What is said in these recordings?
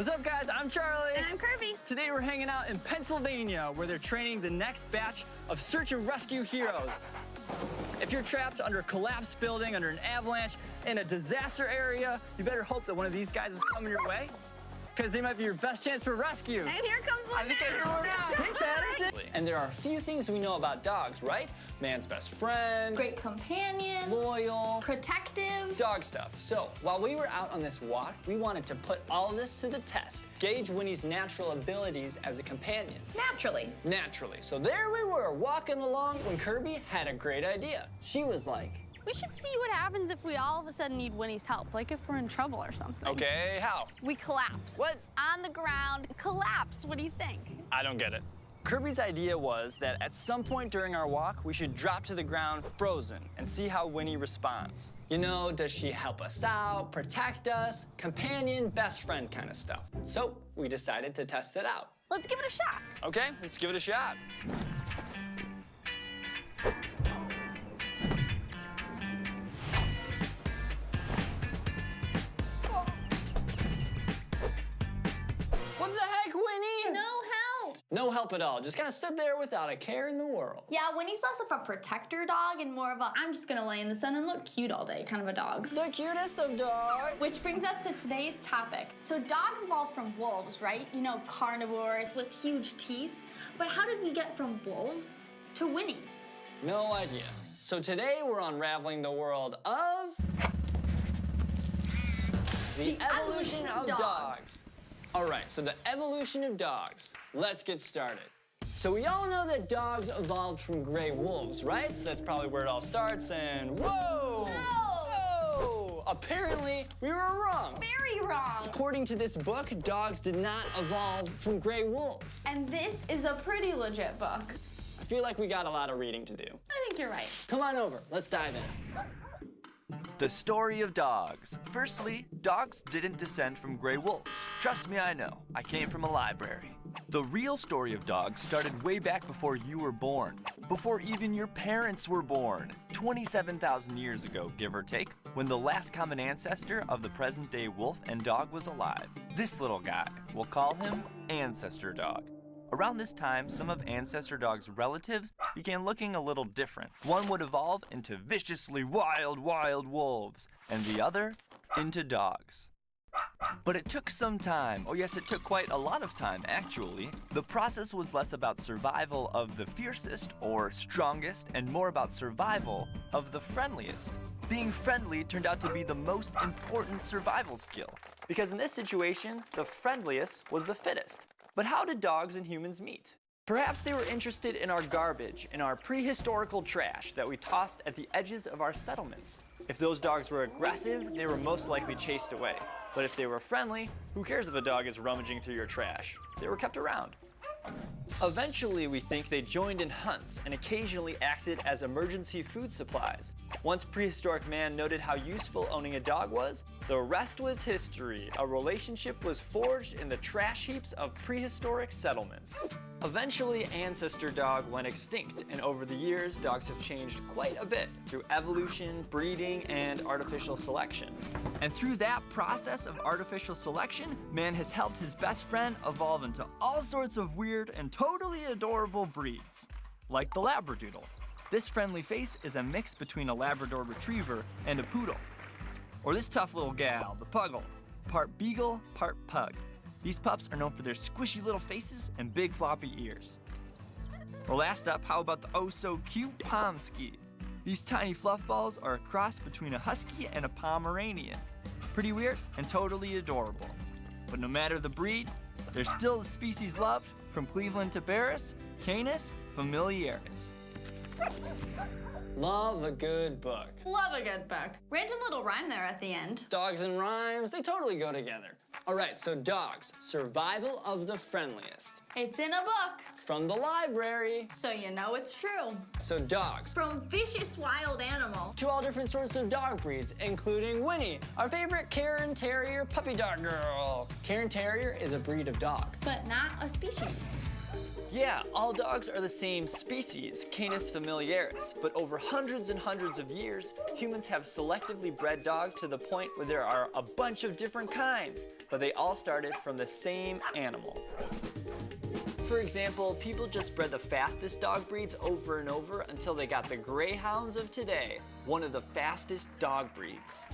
What's up, guys? I'm Charlie. And I'm Kirby. Today we're hanging out in Pennsylvania, where they're training the next batch of search and rescue heroes. If you're trapped under a collapsed building, under an avalanche, in a disaster area, you better hope that one of these guys is coming your way, because they might be your best chance for rescue. And here comes one. I think I hear one now. Hey, Patterson. And there are a few things we know about dogs, right? Man's best friend. Great companion. Loyal. Protective. Dog stuff. So, while we were out on this walk, we wanted to put all of this to the test. Gauge Winnie's natural abilities as a companion. Naturally. So there we were, walking along when Kirby had a great idea. She was like, we should see what happens if we all of a sudden need Winnie's help, like if we're in trouble or something. okay, how? We collapse. What? On the ground, collapse. What do you think? I don't get it. Kirby's idea was that at some point during our walk, we should drop to the ground frozen and see how Winnie responds. You know, does she help us out, protect us, companion, best friend kind of stuff. So we decided to test it out. Let's give it a shot. Okay, let's give it a shot. What the heck, Winnie? No help. No help at all. Just kind of stood there without a care in the world. Yeah, Winnie's less of a protector dog and more of a I'm just gonna lay in the sun and look cute all day kind of a dog. The cutest of dogs. Which brings us to today's topic. So dogs evolved from wolves, right? You know, carnivores with huge teeth. But how did we get from wolves to Winnie? No idea. So today we're unraveling the world of the evolution of dogs. All right, so the evolution of dogs. Let's get started. So we all know that dogs evolved from gray wolves, right? So that's probably where it all starts, and whoa! Whoa! Apparently, we were wrong. Very wrong. According to this book, dogs did not evolve from gray wolves. And this is a pretty legit book. I feel like we got a lot of reading to do. I think you're right. Come on over, let's dive in. The story of dogs. Firstly, dogs didn't descend from gray wolves. Trust me, I know. I came from a library. The real story of dogs started way back before you were born, before even your parents were born, 27,000 years ago, give or take, when the last common ancestor of the present-day wolf and dog was alive. This little guy, we'll call him Ancestor Dog. Around this time, some of Ancestor Dog's relatives began looking a little different. One would evolve into viciously wild wolves, and the other into dogs. But it took some time. Oh yes, it took quite a lot of time, actually. The process was less about survival of the fiercest or strongest and more about survival of the friendliest. Being friendly turned out to be the most important survival skill, because in this situation, the friendliest was the fittest. But how did dogs and humans meet? Perhaps they were interested in our garbage, in our prehistorical trash that we tossed at the edges of our settlements. If those dogs were aggressive, they were most likely chased away. But if they were friendly, who cares if a dog is rummaging through your trash? They were kept around. Eventually, we think they joined in hunts and occasionally acted as emergency food supplies. Once prehistoric man noted how useful owning a dog was, the rest was history. A relationship was forged in the trash heaps of prehistoric settlements. Eventually, Ancestor Dog went extinct, and over the years, dogs have changed quite a bit through evolution, breeding, and artificial selection. And through that process of artificial selection, man has helped his best friend evolve into all sorts of weird and totally adorable breeds. Like the Labradoodle. This friendly face is a mix between a Labrador Retriever and a Poodle. Or this tough little gal, the Puggle. Part Beagle, part Pug. These pups are known for their squishy little faces and big floppy ears. Well, last up, how about the oh-so-cute Pomsky? These tiny fluff balls are a cross between a Husky and a Pomeranian. Pretty weird and totally adorable. But no matter the breed, they're still the species loved, from Cleveland to Paris, Canis familiaris. Love a good book. Love a good book. Random little rhyme there at the end. Dogs and rhymes, they totally go together. All right, so dogs, survival of the friendliest. It's in a book, From the library. so you know it's true. So dogs, From vicious wild animal. to all different sorts of dog breeds, including Winnie, our favorite Cairn Terrier puppy dog girl. Cairn Terrier is a breed of dog. But not a species. Yeah, all dogs are the same species, Canis familiaris, but over hundreds and hundreds of years, humans have selectively bred dogs to the point where there are a bunch of different kinds, but they all started from the same animal. For example, people just bred the fastest dog breeds over and over until they got the greyhounds of today, one of the fastest dog breeds.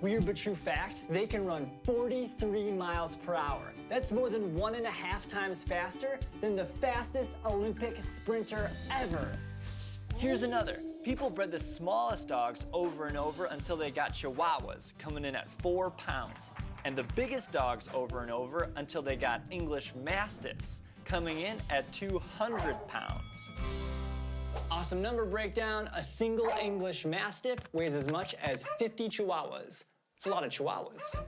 Weird but true fact, they can run 43 miles per hour. That's more than 1.5 times faster than the fastest Olympic sprinter ever. Here's another. People bred the smallest dogs over and over until they got Chihuahuas, coming in at 4 pounds, and the biggest dogs over and over until they got English Mastiffs, coming in at 200 pounds. Awesome number breakdown, a single English Mastiff weighs as much as 50 Chihuahuas. It's a lot of Chihuahuas.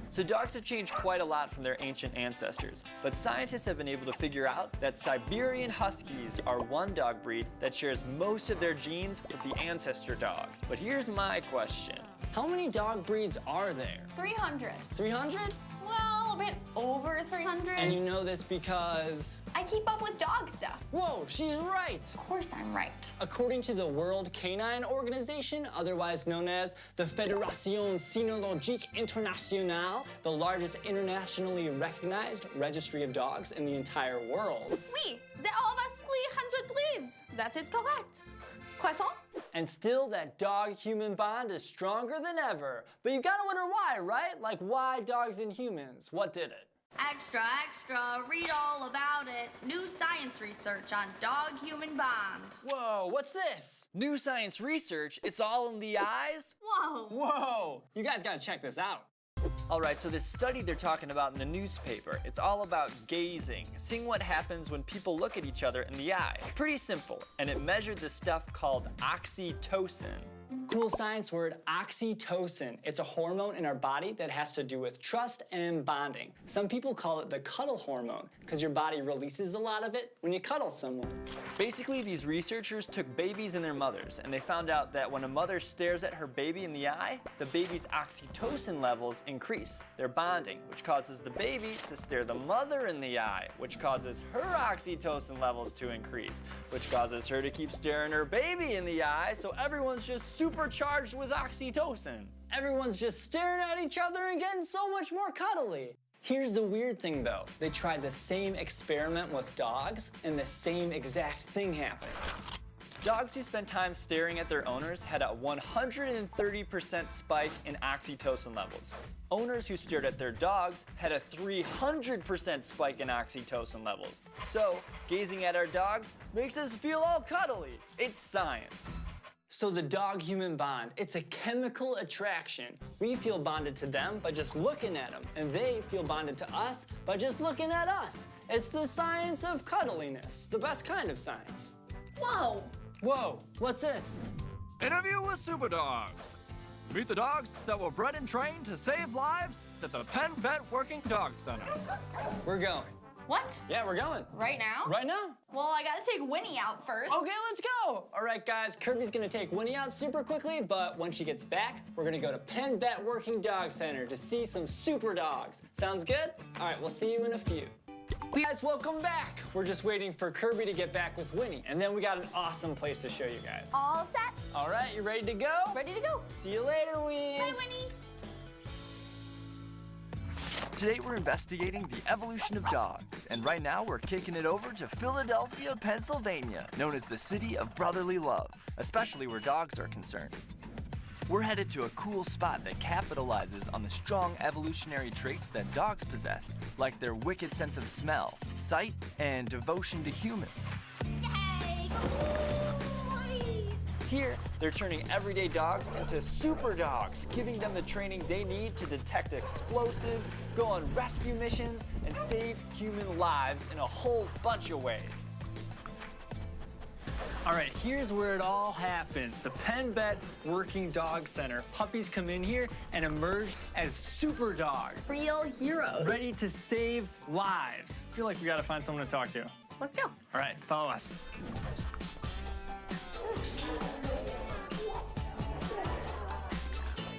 So dogs have changed quite a lot from their ancient ancestors, but scientists have been able to figure out that Siberian Huskies are one dog breed that shares most of their genes with the ancestor dog. But here's my question. How many dog breeds are there? 300. 300? Well, a bit over 300. And you know this because... I keep up with dog stuff. Whoa, she's right! Of course I'm right. According to the World Canine Organization, otherwise known as the Fédération Cynologique Internationale, the largest internationally recognized registry of dogs in the entire world. Oui, there are over 300 breeds. That is correct. Croissant? And still, that dog-human bond is stronger than ever. But you gotta wonder why, right? Like, why dogs and humans? What did it? Extra, extra, read all about it. New science research on dog-human bond. Whoa, what's this? New science research, it's all in the eyes? Whoa. Whoa, you guys gotta check this out. All right, so this study they're talking about in the newspaper, it's all about gazing, seeing what happens when people look at each other in the eye. Pretty simple, and it measured the stuff called oxytocin. Cool science word, oxytocin. It's a hormone in our body that has to do with trust and bonding. Some people call it the cuddle hormone because your body releases a lot of it when you cuddle someone. Basically, these researchers took babies and their mothers, and they found out that when a mother stares at her baby in the eye, the baby's oxytocin levels increase. They're bonding, which causes the baby to stare the mother in the eye, which causes her oxytocin levels to increase, which causes her to keep staring her baby in the eye, so everyone's just supercharged with oxytocin. Everyone's just staring at each other and getting so much more cuddly. Here's the weird thing though. They tried the same experiment with dogs and the same exact thing happened. Dogs who spent time staring at their owners had a 130% spike in oxytocin levels. Owners who stared at their dogs had a 300% spike in oxytocin levels. So, gazing at our dogs makes us feel all cuddly. It's science. So the dog-human bond, it's a chemical attraction. We feel bonded to them by just looking at them, and they feel bonded to us by just looking at us. It's the science of cuddliness, the best kind of science. Whoa. Whoa, what's this? Interview with Super Dogs. Meet the dogs that were bred and trained to save lives at the Penn Vet Working Dog Center. We're going. What? Yeah, we're going. Right now? Right now. Well, I gotta take Winnie out first. Okay, let's go. All right, guys, Kirby's gonna take Winnie out super quickly, but when she gets back, we're gonna go to Penn Vet Working Dog Center to see some super dogs. Sounds good? All right, we'll see you in a few. Guys, welcome back. We're just waiting for Kirby to get back with Winnie, and then we got an awesome place to show you guys. All set. All right, you ready to go? Ready to go. See you later, Winnie. Bye, Winnie. Today we're investigating the evolution of dogs, and right now we're kicking it over to Philadelphia, Pennsylvania, known as the city of brotherly love, especially where dogs are concerned. We're headed to a cool spot that capitalizes on the strong evolutionary traits that dogs possess, like their wicked sense of smell, sight, and devotion to humans. Yay! Here, they're turning everyday dogs into super dogs, giving them the training they need to detect explosives, go on rescue missions, and save human lives in a whole bunch of ways. All right, here's where it all happens. The Penn Vet Working Dog Center. Puppies come in here and emerge as super dogs, Real heroes. ready to save lives. I feel like we gotta find someone to talk to. Let's go. All right, follow us.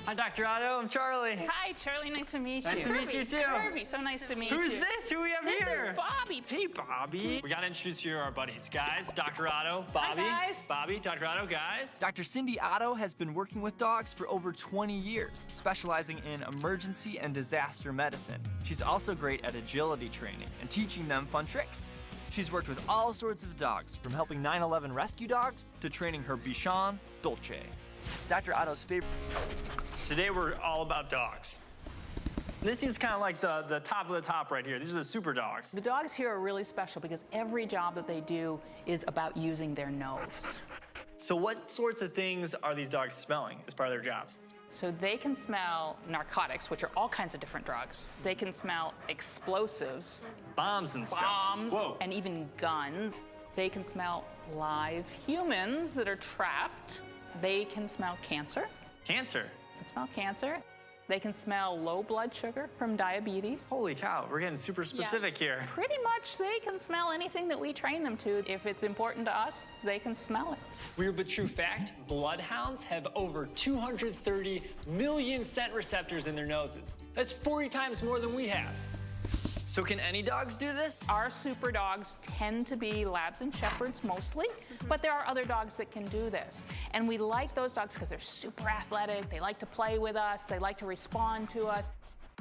Hi, Dr. Otto. I'm Charlie. Hi, Charlie. Nice to meet you. Nice to meet you, too. Kirby, so nice to meet Who's you. this? Who we have This here? is Bobby. Hey, Bobby. We gotta introduce you to our buddies. Guys, Dr. Otto, Bobby. guys. Bobby, Dr. Otto, guys. Dr. Cindy Otto has been working with dogs for over 20 years, specializing in emergency and disaster medicine. She's also great at agility training and teaching them fun tricks. She's worked with all sorts of dogs, from helping 911 rescue dogs to training her Bichon Dolce. Dr. Otto's favorite. Today we're all about dogs. This seems kind of like the top of the top right here. These are the super dogs. The dogs here are really special because every job that they do is about using their nose. So what sorts of things are these dogs smelling as part of their jobs? So they can smell narcotics, which are all kinds of different drugs. They can smell explosives, Bombs and stuff. bombs, Whoa. and even guns. They can smell live humans that are trapped. They can smell cancer. Cancer. They can smell cancer. They can smell low blood sugar from diabetes. Holy cow, we're getting super specific here. Pretty much they can smell anything that we train them to. If it's important to us, they can smell it. Weird but true fact, bloodhounds have over 230 million scent receptors in their noses. That's 40 times more than we have. So can any dogs do this? Our super dogs tend to be labs and shepherds mostly, but there are other dogs that can do this. And we like those dogs because they're super athletic, they like to play with us, they like to respond to us,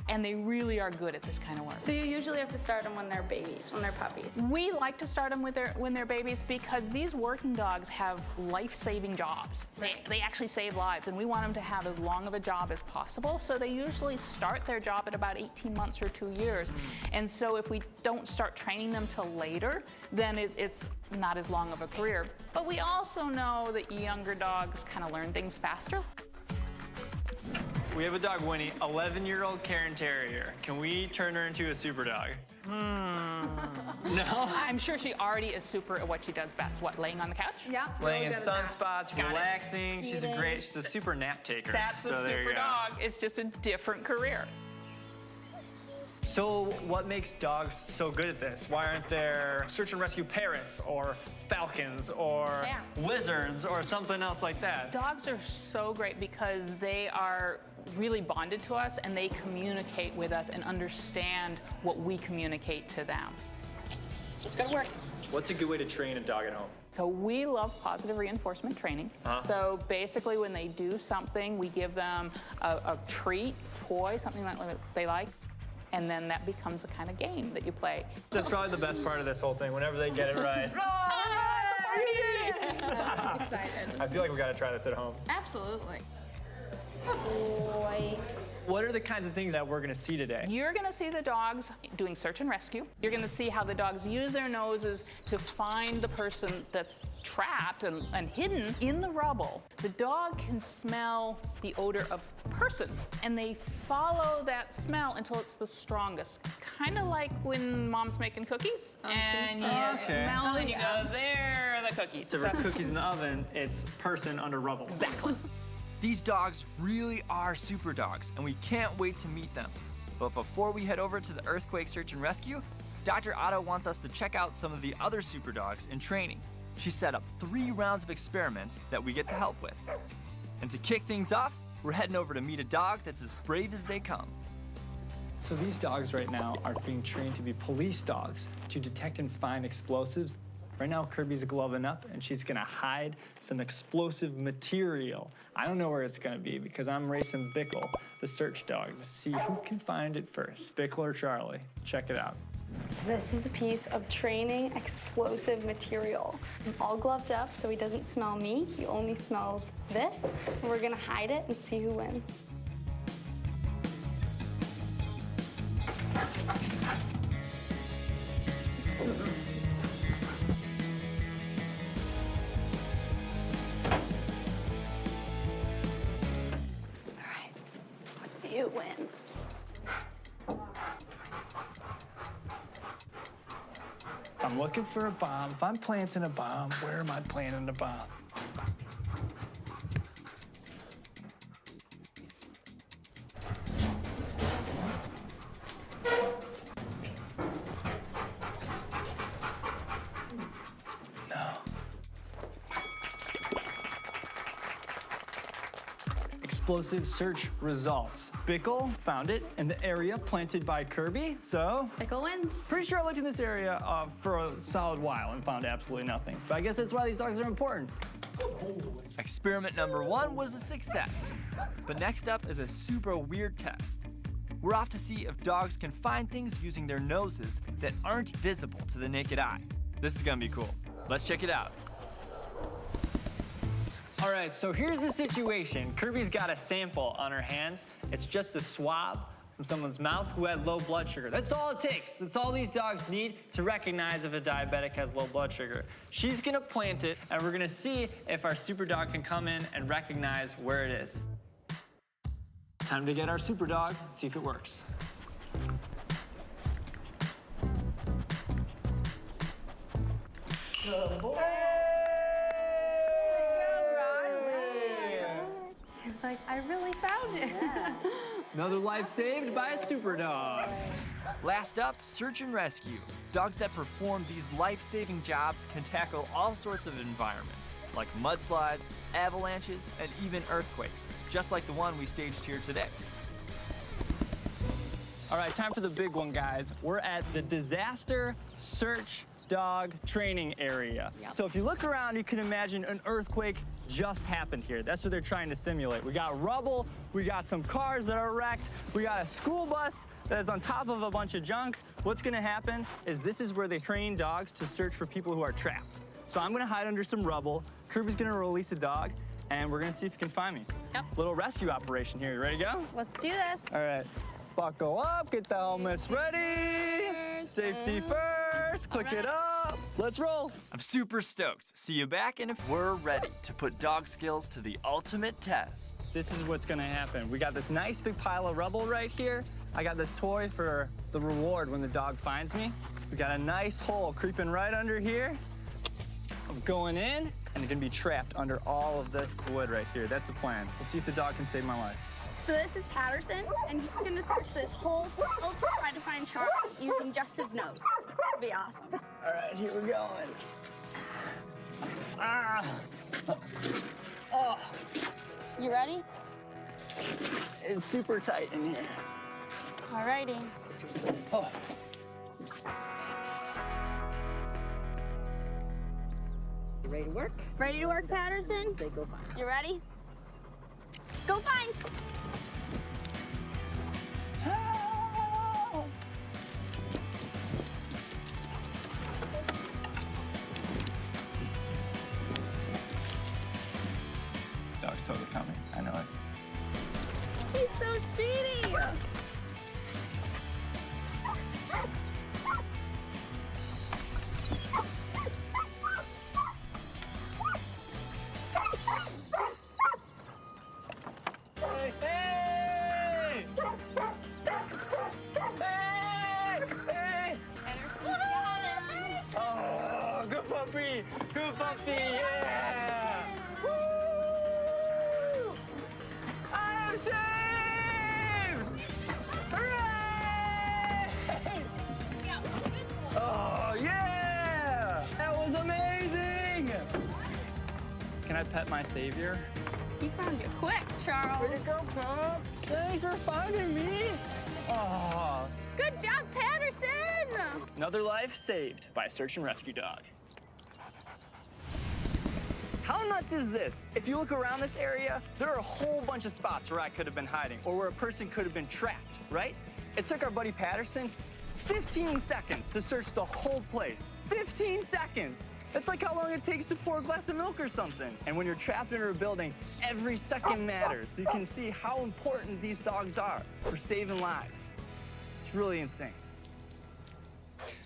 and they really are good at this kind of work. So you usually have to start them when they're babies, when they're puppies. We like to start them when they're babies because these working dogs have life-saving jobs. They actually save lives, and we want them to have as long of a job as possible. So they usually start their job at about 18 months or 2 years. And so if we don't start training them till later, then it's not as long of a career. But we also know that younger dogs kind of learn things faster. We have a dog, Winnie, 11-year-old Cairn Terrier. Can we turn her into a super dog? No? I'm sure she already is super at what she does best. What, laying on the couch? Yeah. Laying in sunspots, Got it. relaxing. She's Eating. she's a super nap taker. That's a So there you super go. dog. It's just a different career. So what makes dogs so good at this? Why aren't there search and rescue parrots or falcons or lizards or something else like that? Dogs are so great because they are really bonded to us and they communicate with us and understand what we communicate to them. It's gonna work. What's a good way to train a dog at home? So we love positive reinforcement training. So basically when they do something, we give them a treat, toy, something that they like, and then that becomes a kind of game that you play. That's probably the best part of this whole thing, whenever they get it right. Excited. I feel like we gotta try this at home. Absolutely. Boy. What are the kinds of things that we're gonna see today? You're gonna see the dogs doing search and rescue. You're gonna see how the dogs use their noses to find the person that's trapped and hidden in the rubble. The dog can smell the odor of person, and they follow that smell until it's the strongest. Kind of like when mom's making cookies, and you smell and you go, there are the cookies. So for cookies in the oven, it's person under rubble. Exactly. These dogs really are super dogs, and we can't wait to meet them. But before we head over to the Earthquake Search and Rescue, Dr. Otto wants us to check out some of the other super dogs in training. She set up 3 rounds of experiments that we get to help with. And to kick things off, we're heading over to meet a dog that's as brave as they come. So these dogs right now are being trained to be police dogs to detect and find explosives. Right now, Kirby's gloving up, and she's gonna hide some explosive material. I don't know where it's gonna be because I'm racing Bickle, the search dog, to see who can find it first, Bickle or Charlie. Check it out. So this is a piece of training explosive material. I'm all gloved up so he doesn't smell me. He only smells this. And we're gonna hide it and see who wins. All right, let's see who wins. I'm looking for a bomb. If I'm planting a bomb, where am I planting a bomb? No. explosive search results. Bickle found it in the area planted by Kirby, so Bickle wins. pretty sure I looked in this area for a solid while and found absolutely nothing. But I guess that's why these dogs are important. Experiment number 1 was a success. But next up is a super weird test. We're off to see if dogs can find things using their noses that aren't visible to the naked eye. This is gonna be cool. Let's check it out. All right, so here's the situation. Kirby's got a sample on her hands. It's just a swab from someone's mouth who had low blood sugar. That's all it takes. That's all these dogs need to recognize if a diabetic has low blood sugar. She's gonna plant it, and we're gonna see if our super dog can come in and recognize where it is. Time to get our super dog, see if it works. Good boy! It's like, I really found it. Another life saved by a super dog. Last up, search and rescue. Dogs that perform these life-saving jobs can tackle all sorts of environments, like mudslides, avalanches, and even earthquakes, just like the one we staged here today. All right, time for the big one, guys. We're at the disaster search dog training area. So if you look around, you can imagine an earthquake just happened here. That's what they're trying to simulate. We got rubble, we got some cars that are wrecked, we got a school bus that is on top of a bunch of junk. What's gonna happen is this is where they train dogs to search for people who are trapped. So I'm gonna hide under some rubble, Kirby's gonna release a dog, and we're gonna see if you can find me. Yep. Little rescue operation here, you ready to go? Let's do this. All right, buckle up, get the helmets ready. Safety first, click it up. Let's roll. I'm super stoked. See you back, and if we're ready to put dog skills to the ultimate test. This is what's gonna happen. We got this nice big pile of rubble right here. I got this toy for the reward when the dog finds me. We got a nice hole creeping right under here. I'm going in, and I'm gonna be trapped under all of this wood right here. That's the plan. We'll see if the dog can save my life. So this is Patterson, and he's gonna search this whole field to try to find Charlie using just his nose. That'd be awesome. All right, here we're going. Ah. Oh, You ready? it's super tight in here. Alrighty. Oh. Ready to work? Ready to work, Patterson? Say go find. You ready? Go find. Dog's totally coming. I know it. He's so speedy. Hey! Hey! Hey! Patterson's got him. Oh, good puppy! Good puppy! Yeah! Woo! I am saved! Hooray! Oh, yeah! That was amazing! Can I pet my savior? He found you quick, Charles. Way to go, pup! Thanks for finding me! Oh, Good job, Patterson. another life saved by a search and rescue dog. How nuts is this? If you look around this area, there are a whole bunch of spots where I could have been hiding or where a person could have been trapped, right? It took our buddy Patterson 15 seconds to search the whole place. 15 seconds! That's like how long it takes to pour a glass of milk or something. And when you're trapped under a building, every second matters. So you can see how important these dogs are for saving lives. It's really insane.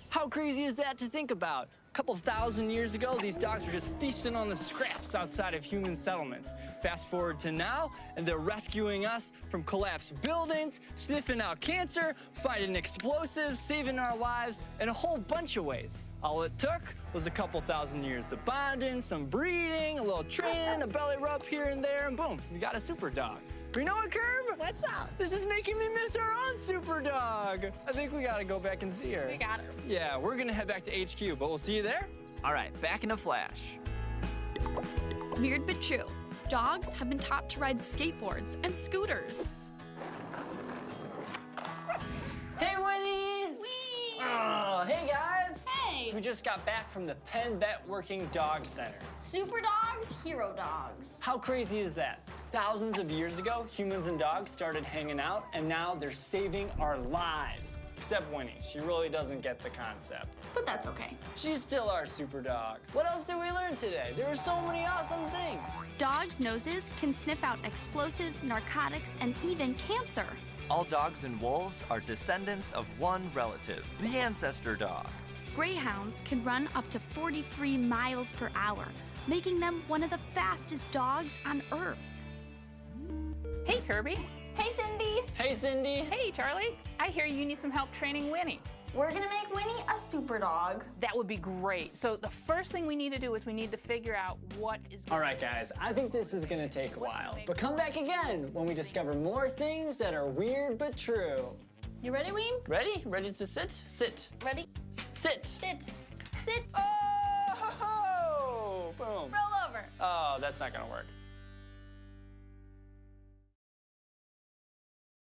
How crazy is that to think about? A couple thousand years ago, these dogs were just feasting on the scraps outside of human settlements. Fast forward to now, and they're rescuing us from collapsed buildings, sniffing out cancer, finding explosives, saving our lives in a whole bunch of ways. All it took was a couple thousand years of bonding, some breeding, a little training, a belly rub here and there, and boom, we got a super dog. But you know what, Curb? What's up? This is making me miss our own super dog. I think we gotta go back and see her. We got her. Yeah, we're gonna head back to HQ, but we'll see you there. All right, back in a flash. Weird but true. dogs have been taught to ride skateboards and scooters. Hey, Winnie! Whee! Oh, hey, guys! Hey! We just got back from the Penn Vet Working Dog Center. Super dogs, hero dogs. How crazy is that? Thousands of years ago, humans and dogs started hanging out, and now they're saving our lives. Except Winnie, she really doesn't get the concept. But that's okay. She's still our super dog. What else did we learn today? There were so many awesome things. Dogs' noses can sniff out explosives, narcotics, and even cancer. All dogs and wolves are descendants of one relative, the ancestor dog. Greyhounds can run up to 43 miles per hour, making them one of the fastest dogs on Earth. Hey, Kirby. Hey, Cindy. Hey, Cindy. Hey, Charlie. I hear you need some help training Winnie. We're gonna make Winnie a super dog. That would be great. So the first thing we need to do is we need to figure out what is. All right, guys, I think this is gonna take a while. But come back again when we discover more things that are weird but true. You ready, Ween? Ready? Ready to sit? Sit. Ready? Sit. Sit. Sit. Oh! Boom. Roll over. Oh, that's not gonna work.